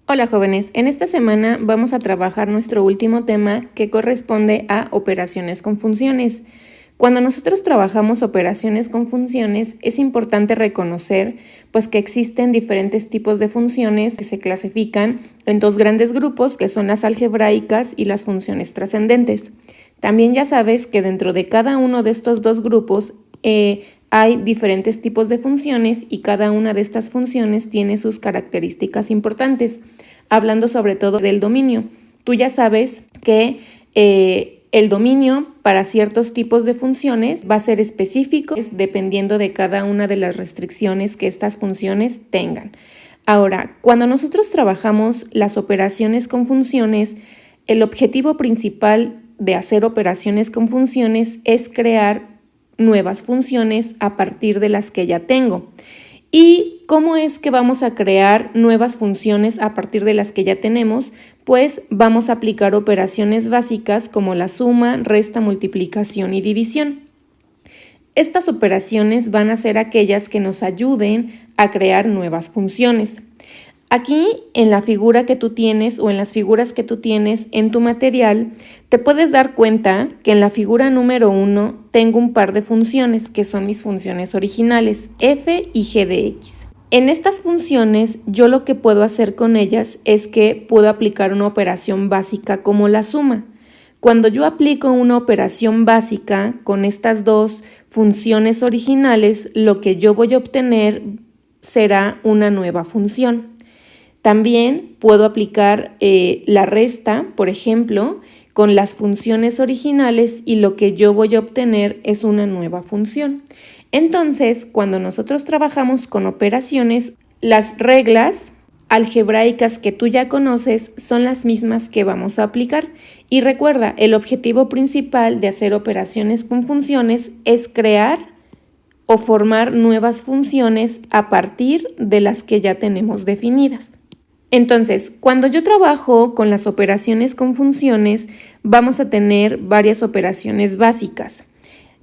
Hola jóvenes, en esta semana vamos a trabajar nuestro último tema que corresponde a operaciones con funciones. Cuando nosotros trabajamos operaciones con funciones es importante reconocer pues que existen diferentes tipos de funciones que se clasifican en dos grandes grupos que son las algebraicas y las funciones trascendentes. También ya sabes que dentro de cada uno de estos dos grupos hay diferentes tipos de funciones y cada una de estas funciones tiene sus características importantes. Hablando sobre todo del dominio, tú ya sabes que el dominio para ciertos tipos de funciones va a ser específico dependiendo de cada una de las restricciones que estas funciones tengan. Ahora, cuando nosotros trabajamos las operaciones con funciones, el objetivo principal de hacer operaciones con funciones es crear nuevas funciones a partir de las que ya tengo. ¿Y cómo es que vamos a crear nuevas funciones a partir de las que ya tenemos? Pues vamos a aplicar operaciones básicas como la suma, resta, multiplicación y división. Estas operaciones van a ser aquellas que nos ayuden a crear nuevas funciones. Aquí en la figura que tú tienes o en las figuras que tú tienes en tu material, te puedes dar cuenta que en la figura número 1 tengo un par de funciones que son mis funciones originales, f y g de x. En estas funciones yo lo que puedo hacer con ellas es que puedo aplicar una operación básica como la suma. Cuando yo aplico una operación básica con estas dos funciones originales, lo que yo voy a obtener será una nueva función. También puedo aplicar la resta, por ejemplo, con las funciones originales y lo que yo voy a obtener es una nueva función. Entonces, cuando nosotros trabajamos con operaciones, las reglas algebraicas que tú ya conoces son las mismas que vamos a aplicar. Y recuerda, el objetivo principal de hacer operaciones con funciones es crear o formar nuevas funciones a partir de las que ya tenemos definidas. Entonces, cuando yo trabajo con las operaciones con funciones, vamos a tener varias operaciones básicas.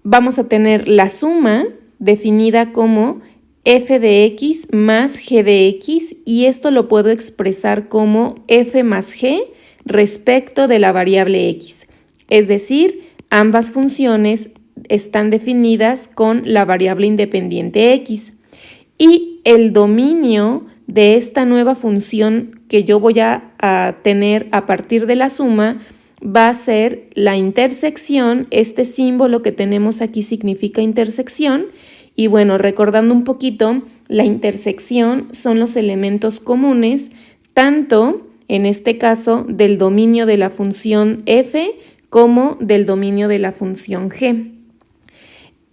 Vamos a tener la suma, definida como f de x más g de x, y esto lo puedo expresar como f más g respecto de la variable x. Es decir, ambas funciones están definidas con la variable independiente x. Y el dominio de esta nueva función que yo voy a tener a partir de la suma va a ser la intersección. Este símbolo que tenemos aquí significa intersección. Y bueno, recordando un poquito, la intersección son los elementos comunes, tanto en este caso del dominio de la función f como del dominio de la función g.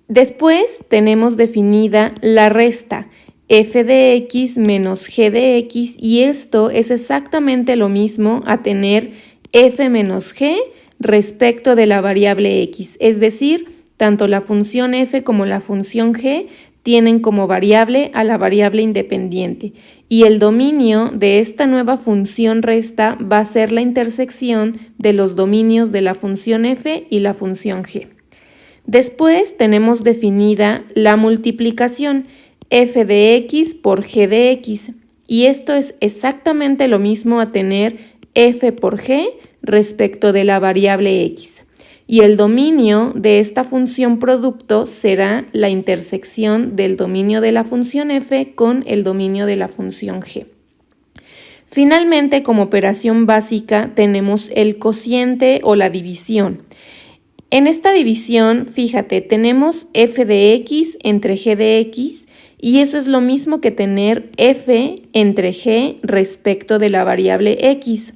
Después tenemos definida la resta, f de x menos g de x, y esto es exactamente lo mismo a tener f menos g respecto de la variable x, es decir, tanto la función f como la función g tienen como variable a la variable independiente, y el dominio de esta nueva función resta va a ser la intersección de los dominios de la función f y la función g. Después tenemos definida la multiplicación, f de x por g de x, y esto es exactamente lo mismo a tener f por g respecto de la variable x. Y el dominio de esta función producto será la intersección del dominio de la función f con el dominio de la función g. Finalmente, como operación básica, tenemos el cociente o la división. En esta división, fíjate, tenemos f de x entre g de x, y eso es lo mismo que tener f entre g respecto de la variable x.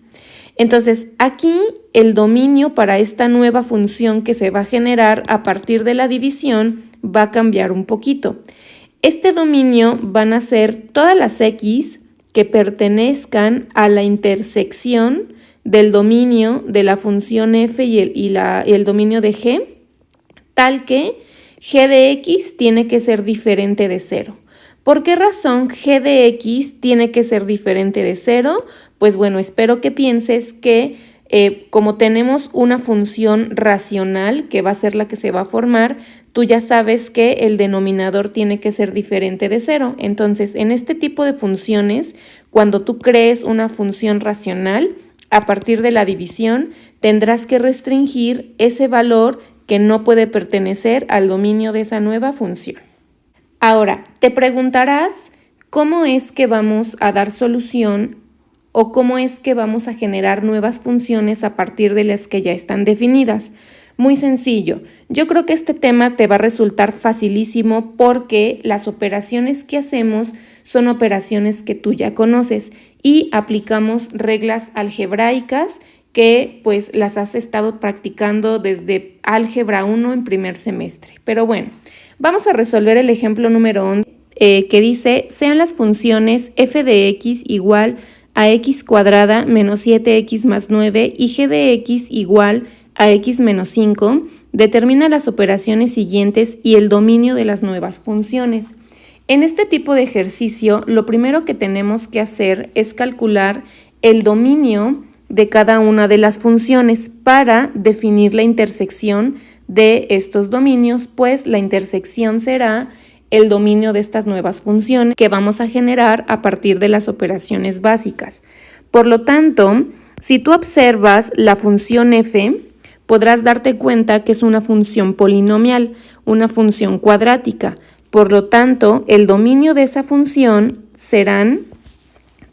Entonces, aquí el dominio para esta nueva función que se va a generar a partir de la división va a cambiar un poquito. Este dominio van a ser todas las x que pertenezcan a la intersección del dominio de la función f y el dominio de g, tal que g de x tiene que ser diferente de 0. ¿Por qué razón g de x tiene que ser diferente de 0? Pues bueno, espero que pienses que como tenemos una función racional que va a ser la que se va a formar, tú ya sabes que el denominador tiene que ser diferente de 0. Entonces, en este tipo de funciones, cuando tú crees una función racional, a partir de la división, tendrás que restringir ese valor que no puede pertenecer al dominio de esa nueva función. Ahora, te preguntarás cómo es que vamos a dar solución o cómo es que vamos a generar nuevas funciones a partir de las que ya están definidas. Muy sencillo, yo creo que este tema te va a resultar facilísimo porque las operaciones que hacemos son operaciones que tú ya conoces y aplicamos reglas algebraicas que pues las has estado practicando desde álgebra 1 en primer semestre. Pero bueno, vamos a resolver el ejemplo número 11 que dice, sean las funciones f de x igual a x cuadrada menos 7x más 9 y g de x igual a x menos 5, determina las operaciones siguientes y el dominio de las nuevas funciones. En este tipo de ejercicio, lo primero que tenemos que hacer es calcular el dominio de cada una de las funciones para definir la intersección de estos dominios, pues la intersección será el dominio de estas nuevas funciones que vamos a generar a partir de las operaciones básicas. Por lo tanto, si tú observas la función f, podrás darte cuenta que es una función polinomial, una función cuadrática. Por lo tanto, el dominio de esa función serán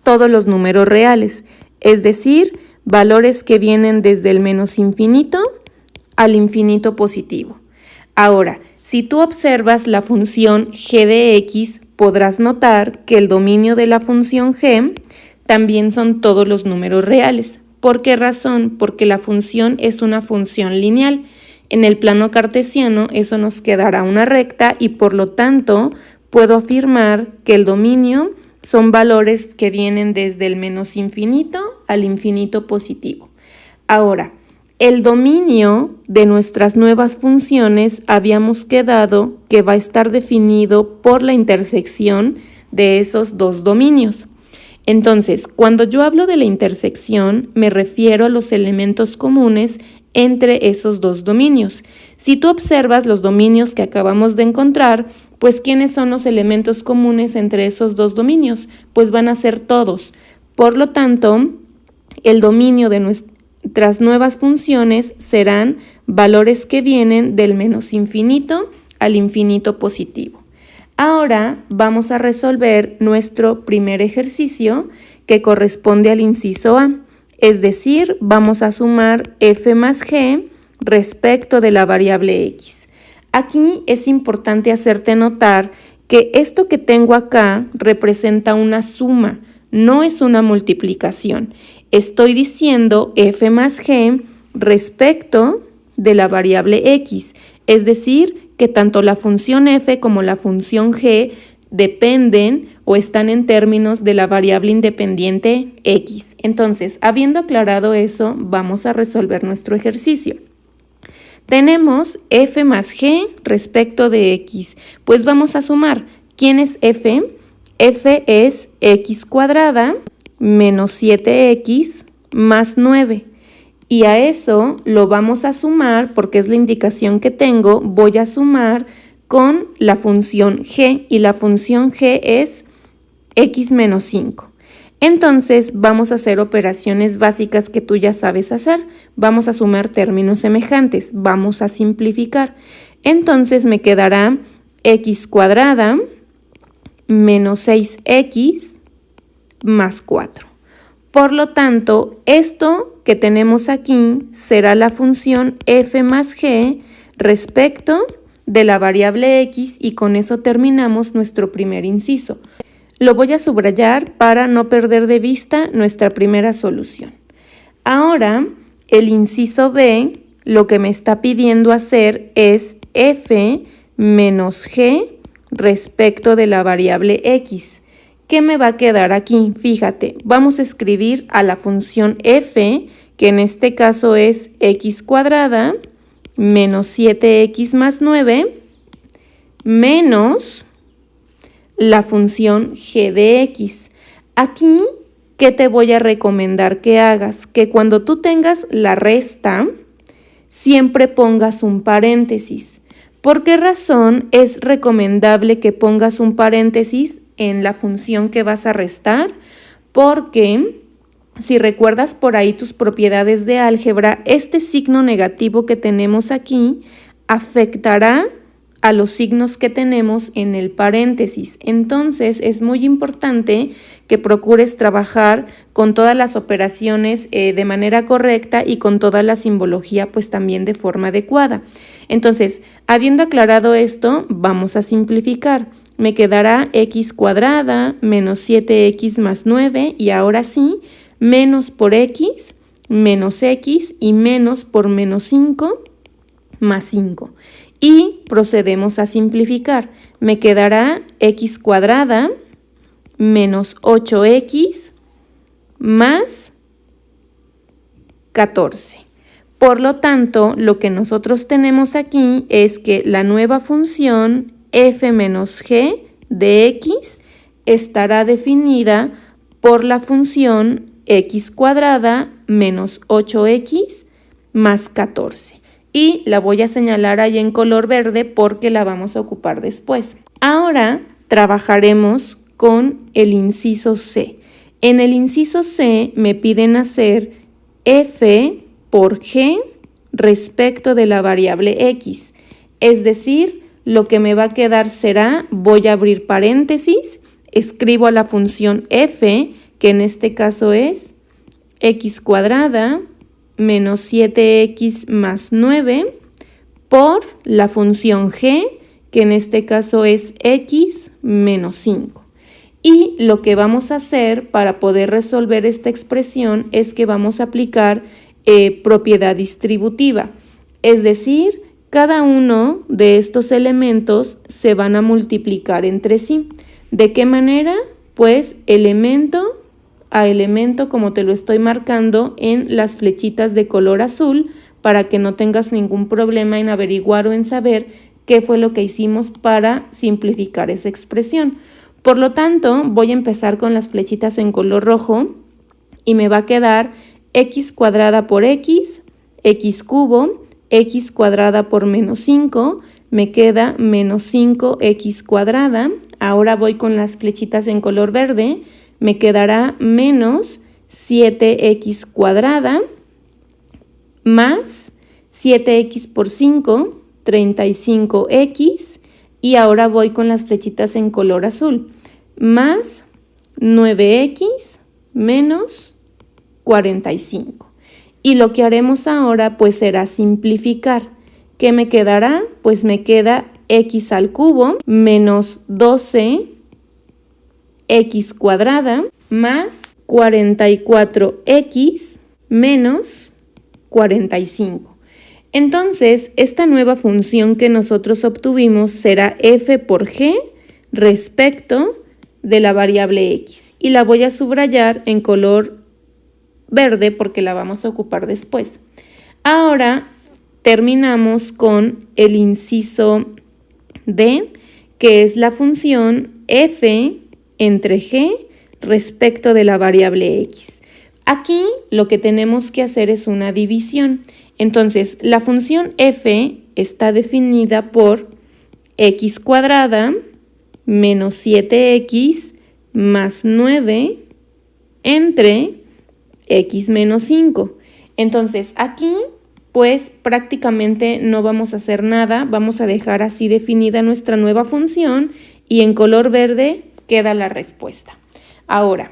todos los números reales, es decir, valores que vienen desde el menos infinito al infinito positivo. Ahora, si tú observas la función g de x, podrás notar que el dominio de la función g también son todos los números reales. ¿Por qué razón? Porque la función es una función lineal. En el plano cartesiano eso nos quedará una recta y por lo tanto puedo afirmar que el dominio son valores que vienen desde el menos infinito al infinito positivo. Ahora, el dominio de nuestras nuevas funciones habíamos quedado que va a estar definido por la intersección de esos dos dominios. Entonces, cuando yo hablo de la intersección, me refiero a los elementos comunes entre esos dos dominios. Si tú observas los dominios que acabamos de encontrar, pues ¿quiénes son los elementos comunes entre esos dos dominios? Pues van a ser todos. Por lo tanto, el dominio de nuestras nuevas funciones serán valores que vienen del menos infinito al infinito positivo. Ahora vamos a resolver nuestro primer ejercicio que corresponde al inciso A, es decir, vamos a sumar f más g respecto de la variable x. Aquí es importante hacerte notar que esto que tengo acá representa una suma, no es una multiplicación. Estoy diciendo f más g respecto de la variable x, es decir, que tanto la función f como la función g dependen o están en términos de la variable independiente x. Entonces, habiendo aclarado eso, vamos a resolver nuestro ejercicio. Tenemos f más g respecto de x. Pues vamos a sumar. ¿Quién es f? F es x cuadrada menos 7x más 9. Y a eso lo vamos a sumar, porque es la indicación que tengo, voy a sumar con la función g, y la función g es x menos 5. Entonces vamos a hacer operaciones básicas que tú ya sabes hacer. Vamos a sumar términos semejantes, vamos a simplificar. Entonces me quedará x cuadrada menos 6x más 4. Por lo tanto, esto que tenemos aquí será la función f más g respecto de la variable x y con eso terminamos nuestro primer inciso. Lo voy a subrayar para no perder de vista nuestra primera solución. Ahora, el inciso B, lo que me está pidiendo hacer es f menos g respecto de la variable x. ¿Qué me va a quedar aquí? Fíjate, vamos a escribir a la función f, que en este caso es x cuadrada menos 7x más 9, menos la función g de x. Aquí, ¿qué te voy a recomendar que hagas? Que cuando tú tengas la resta, siempre pongas un paréntesis. ¿Por qué razón es recomendable que pongas un paréntesis en la función que vas a restar? Porque si recuerdas por ahí tus propiedades de álgebra, este signo negativo que tenemos aquí afectará a los signos que tenemos en el paréntesis. Entonces es muy importante que procures trabajar con todas las operaciones de manera correcta y con toda la simbología pues también de forma adecuada. Entonces, habiendo aclarado esto, vamos a simplificar. Me quedará x cuadrada menos 7x más 9 y ahora sí, menos por x, menos x y menos por menos 5 más 5. Y procedemos a simplificar. Me quedará x cuadrada menos 8x más 14. Por lo tanto, lo que nosotros tenemos aquí es que la nueva función f menos g de x estará definida por la función x cuadrada menos 8x más 14. Y la voy a señalar ahí en color verde porque la vamos a ocupar después. Ahora trabajaremos con el inciso C. En el inciso C me piden hacer f por g respecto de la variable x. Es decir, lo que me va a quedar será, voy a abrir paréntesis, escribo a la función f, que en este caso es x cuadrada menos 7x más 9 por la función g, que en este caso es x menos 5. Y lo que vamos a hacer para poder resolver esta expresión es que vamos a aplicar propiedad distributiva. Es decir, cada uno de estos elementos se van a multiplicar entre sí. ¿De qué manera? Pues elemento a elemento, como te lo estoy marcando en las flechitas de color azul, para que no tengas ningún problema en averiguar o en saber qué fue lo que hicimos para simplificar esa expresión. Por lo tanto, voy a empezar con las flechitas en color rojo y me va a quedar x cuadrada por x, x cubo, x cuadrada por menos 5, me queda menos 5x cuadrada. Ahora voy con las flechitas en color verde, me quedará menos 7x cuadrada más 7x por 5, 35x, y ahora voy con las flechitas en color azul, más 9x menos 45. Y lo que haremos ahora pues será simplificar. ¿Qué me quedará? Pues me queda x al cubo menos 12x cuadrada más 44x menos 45. Entonces, esta nueva función que nosotros obtuvimos será f por g respecto de la variable x. Y la voy a subrayar en color verde porque la vamos a ocupar después. Ahora terminamos con el inciso D, que es la función f entre g respecto de la variable x. Aquí lo que tenemos que hacer es una división. Entonces, la función f está definida por x cuadrada menos 7x más 9 entre x menos 5. Entonces, aquí pues prácticamente no vamos a hacer nada, vamos a dejar así definida nuestra nueva función y en color verde queda la respuesta. Ahora,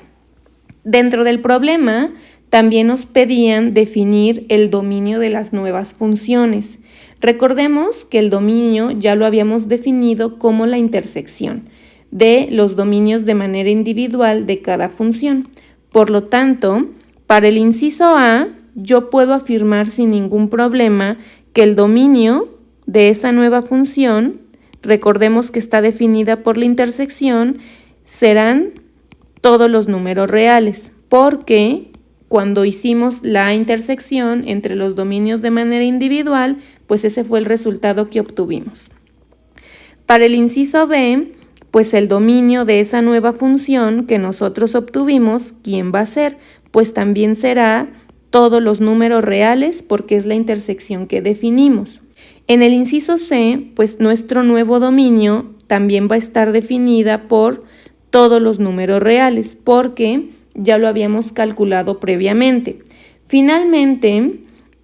dentro del problema también nos pedían definir el dominio de las nuevas funciones. Recordemos que el dominio ya lo habíamos definido como la intersección de los dominios de manera individual de cada función. Por lo tanto, para el inciso A, yo puedo afirmar sin ningún problema que el dominio de esa nueva función, recordemos que está definida por la intersección, serán todos los números reales, porque cuando hicimos la intersección entre los dominios de manera individual, pues ese fue el resultado que obtuvimos. Para el inciso B, pues el dominio de esa nueva función que nosotros obtuvimos, ¿quién va a ser? Pues también será todos los números reales porque es la intersección que definimos. En el inciso C, pues nuestro nuevo dominio también va a estar definida por todos los números reales, porque ya lo habíamos calculado previamente. Finalmente,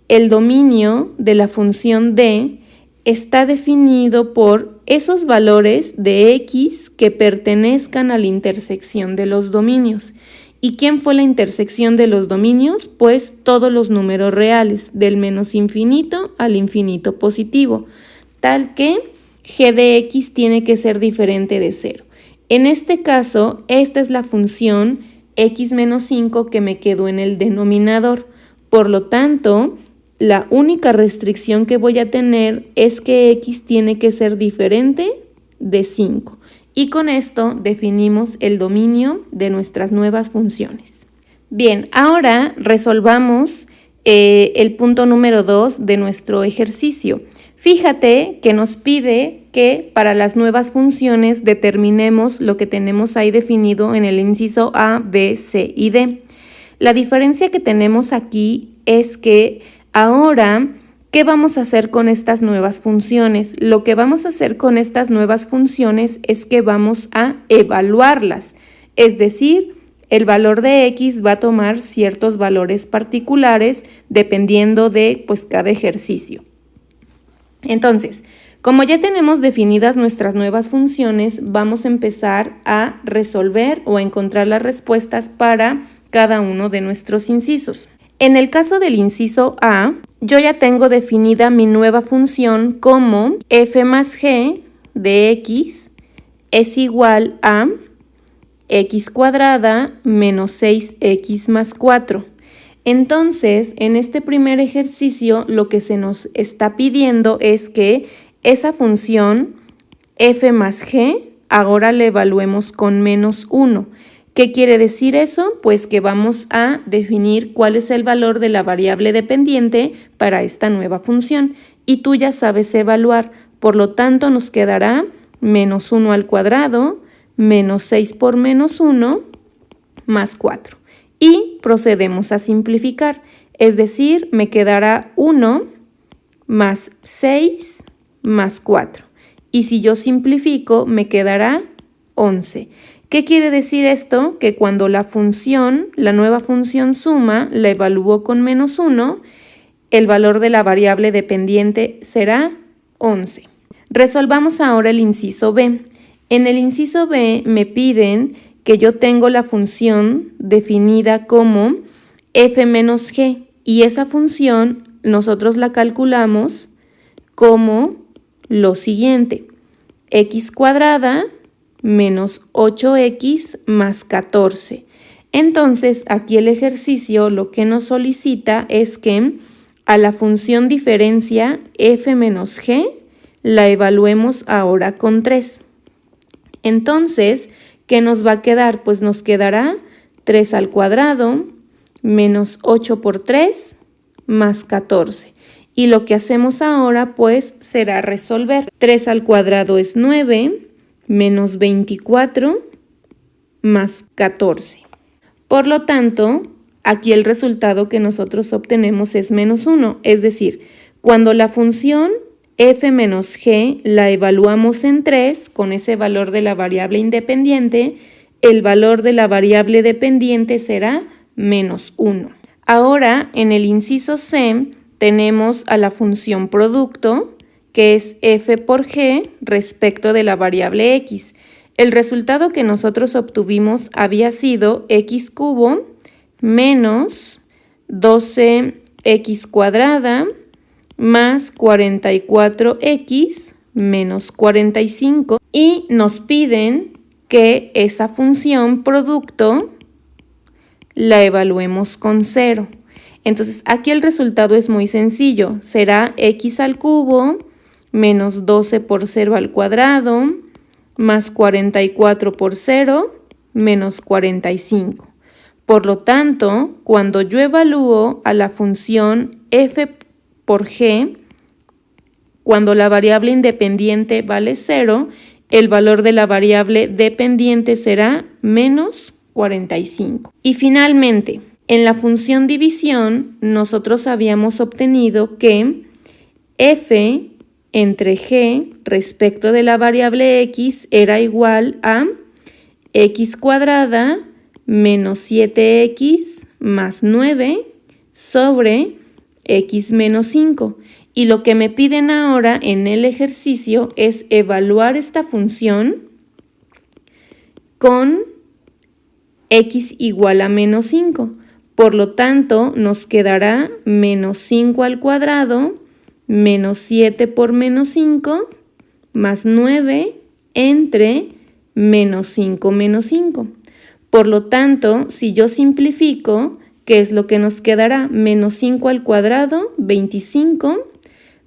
el dominio de la función D está definido por esos valores de X que pertenezcan a la intersección de los dominios. ¿Y quién fue la intersección de los dominios? Pues todos los números reales, del menos infinito al infinito positivo, tal que g de x tiene que ser diferente de 0. En este caso, esta es la función x menos 5 que me quedó en el denominador. Por lo tanto, la única restricción que voy a tener es que x tiene que ser diferente de 5. Y con esto definimos el dominio de nuestras nuevas funciones. Bien, ahora resolvamos el punto número 2 de nuestro ejercicio. Fíjate que nos pide que para las nuevas funciones determinemos lo que tenemos ahí definido en el inciso A, B, C y D. La diferencia que tenemos aquí es que ahora, ¿qué vamos a hacer con estas nuevas funciones? Lo que vamos a hacer con estas nuevas funciones es que vamos a evaluarlas, es decir, el valor de x va a tomar ciertos valores particulares dependiendo de cada ejercicio. Entonces, como ya tenemos definidas nuestras nuevas funciones, vamos a empezar a resolver o a encontrar las respuestas para cada uno de nuestros incisos. En el caso del inciso A, yo ya tengo definida mi nueva función como f más g de x es igual a x cuadrada menos 6x más 4. Entonces, en este primer ejercicio, lo que se nos está pidiendo es que esa función f más g ahora la evaluemos con menos 1. ¿Qué quiere decir eso? Pues que vamos a definir cuál es el valor de la variable dependiente para esta nueva función. Y tú ya sabes evaluar, por lo tanto nos quedará menos 1 al cuadrado, menos 6 por menos 1, más 4. Y procedemos a simplificar, es decir, me quedará 1 más 6 más 4. Y si yo simplifico, me quedará 11. ¿Qué quiere decir esto? Que cuando la nueva función suma, la evalúo con menos 1, el valor de la variable dependiente será 11. Resolvamos ahora el inciso B. En el inciso B me piden que yo tengo la función definida como f menos g y esa función nosotros la calculamos como lo siguiente: x cuadrada menos 8x más 14. Entonces, aquí el ejercicio lo que nos solicita es que a la función diferencia f menos g la evaluemos ahora con 3. Entonces, ¿qué nos va a quedar? Pues nos quedará 3 al cuadrado menos 8 por 3 más 14. Y lo que hacemos ahora pues será resolver. 3 al cuadrado es 9 menos 24 más 14. Por lo tanto, aquí el resultado que nosotros obtenemos es menos 1. Es decir, cuando la función f menos g la evaluamos en 3 con ese valor de la variable independiente, el valor de la variable dependiente será menos 1. Ahora, en el inciso C, tenemos a la función producto, que es f por g respecto de la variable x. El resultado que nosotros obtuvimos había sido x cubo menos 12x cuadrada más 44x menos 45 y nos piden que esa función producto la evaluemos con 0. Entonces aquí el resultado es muy sencillo, será x al cubo menos 12 por 0 al cuadrado más 44 por 0 menos 45. Por lo tanto, cuando yo evalúo a la función f por g, cuando la variable independiente vale 0, el valor de la variable dependiente será menos 45. Y finalmente, en la función división, nosotros habíamos obtenido que f entre g respecto de la variable x era igual a x cuadrada menos 7x más 9 sobre x menos 5. Y lo que me piden ahora en el ejercicio es evaluar esta función con x igual a menos 5. Por lo tanto, nos quedará menos 5 al cuadrado, menos 7 por menos 5, más 9 entre menos 5 menos 5. Por lo tanto, si yo simplifico, ¿qué es lo que nos quedará? Menos 5 al cuadrado, 25,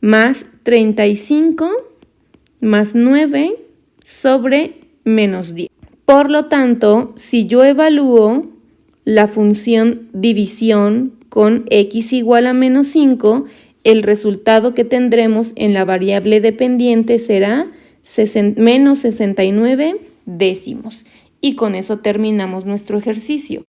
más 35, más 9 sobre menos 10. Por lo tanto, si yo evalúo la función división con x igual a menos 5, el resultado que tendremos en la variable dependiente será menos 69 décimos. Y con eso terminamos nuestro ejercicio.